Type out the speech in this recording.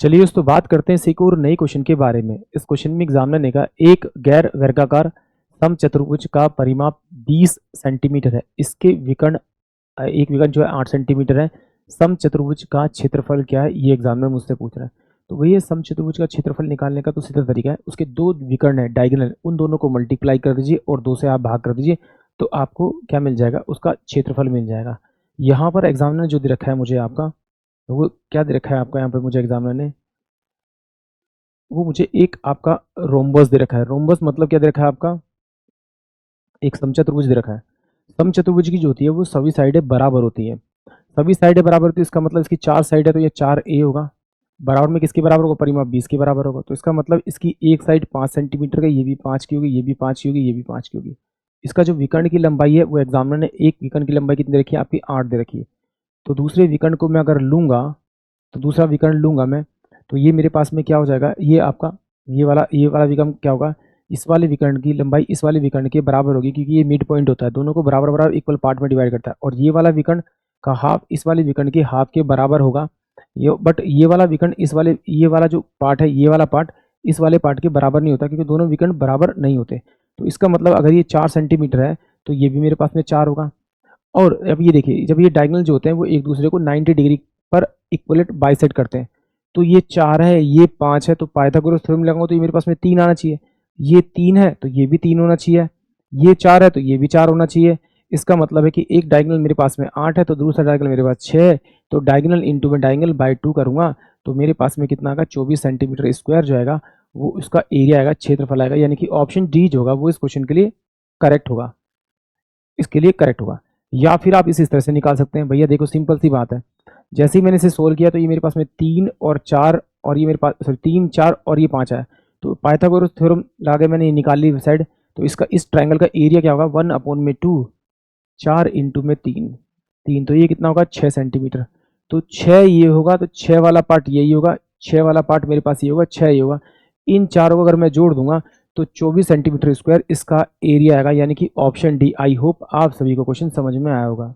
चलिए दोस्तों बात करते हैं एक और नई क्वेश्चन के बारे में। इस क्वेश्चन में एग्जामिनर ने कहा एक गैर वर्गाकार समचतुर्भुज का परिमाप 20 सेंटीमीटर है। इसके विकर्ण एक विकर्ण जो है 8 सेंटीमीटर है। समचतुर्भुज का क्षेत्रफल क्या है, ये एग्जामिनर मुझसे पूछ रहा है। तो वही समचतुर्भुज का क्षेत्रफल निकालने का तो सीधा तरीका है, उसके दो विकर्ण है डायगोनल, उन दोनों को मल्टीप्लाई कर दीजिए और 2 से आप भाग कर दीजिए, तो आपको क्या मिल जाएगा, उसका क्षेत्रफल मिल जाएगा। यहाँ पर एग्जामिनर जो दे रखा है मुझे आपका, तो वो क्या दे रखा है आपका, यहाँ पर मुझे एग्जामिनर ने वो मुझे एक आपका रोम्बस दे रखा है। रोम्बस मतलब क्या दे रखा है आपका, एक समचतुर्भुज दे रखा है। समचतुर्भुज की जो होती है वो सभी साइडें बराबर होती है। सभी साइडें बराबर होती है, इसका मतलब इसकी 4 साइड है तो ये 4a होगा। बराबर में किसके बराबर होगा, परिमाप 20 के बराबर होगा। तो इसका मतलब इसकी एक साइड 5 सेंटीमीटर का, ये भी 5 की होगी, ये भी 5 की होगी, ये भी 5 की होगी। इसका जो विकर्ण की लंबाई है वो एग्जामिनर ने एक विकर्ण की लंबाई कितनी रखी है आपकी, 8 दे रखी है। तो दूसरे विकर्ण को मैं अगर लूंगा, तो दूसरा विकर्ण लूंगा मैं, तो ये मेरे पास में क्या हो जाएगा, ये आपका ये वाला विकर्ण क्या होगा, इस वाले विकर्ण की लंबाई इस वाले विकर्ण के बराबर होगी, क्योंकि ये मिड पॉइंट होता है, दोनों को बराबर बराबर इक्वल पार्ट में डिवाइड करता है। और ये वाला विकर्ण का हाफ इस वाले विकर्ण के हाफ के बराबर होगा। बट ये वाला विकर्ण ये वाला जो पार्ट है, ये वाला पार्ट इस वाले पार्ट के बराबर नहीं होता, क्योंकि दोनों विकर्ण बराबर नहीं होते। तो इसका मतलब अगर ये 4 सेंटीमीटर है तो ये भी मेरे पास में 4 होगा। और अब ये देखिए, जब ये डायगोनल जो होते हैं वो एक दूसरे को 90 डिग्री पर इक्वलेट बाइसेक्ट करते हैं। तो ये 4 है, ये 5 है, तो पाइथागोरस थ्योरम लगाऊंगा तो ये मेरे पास में 3 आना चाहिए। ये 3 है तो ये भी 3 होना चाहिए। ये 4 है तो ये भी 4 होना चाहिए। इसका मतलब है कि एक डायगोनल मेरे पास में 8 है तो दूसरा डायगोनल मेरे पास 6 है। तो डायगोनल इंटू में डायगोनल बाई 2 करूंगा तो मेरे पास में कितना आएगा, 24 सेंटीमीटर स्क्वायर जो आएगा वो उसका एरिया आएगा, क्षेत्रफल आएगा। यानी कि ऑप्शन डी जो होगा वो इस क्वेश्चन के लिए करेक्ट होगा, इसके लिए करेक्ट होगा। या फिर आप इस तरह से निकाल सकते हैं, भैया देखो सिंपल सी बात है, जैसे ही मैंने इसे सोल्व किया तो ये मेरे पास में 3 और 4 और ये मेरे पास सॉरी 3 4 और ये 5 है। तो पाइथागोरस थ्योरम लगा के मैंने ये निकाल ली साइड। तो इसका इस ट्रायंगल का एरिया क्या होगा, 1/2, 4 इंटू में 3 तो ये कितना होगा, 6 सेंटीमीटर। तो 6 ये होगा, तो 6 वाला पार्ट यही होगा, 6 वाला पार्ट मेरे पास ये होगा, 6 ये होगा। इन चारों को अगर मैं जोड़ दूंगा तो 24 सेंटीमीटर स्क्वायर इसका एरिया आएगा, यानी कि ऑप्शन डी। आई होप आप सभी को क्वेश्चन समझ में आया होगा।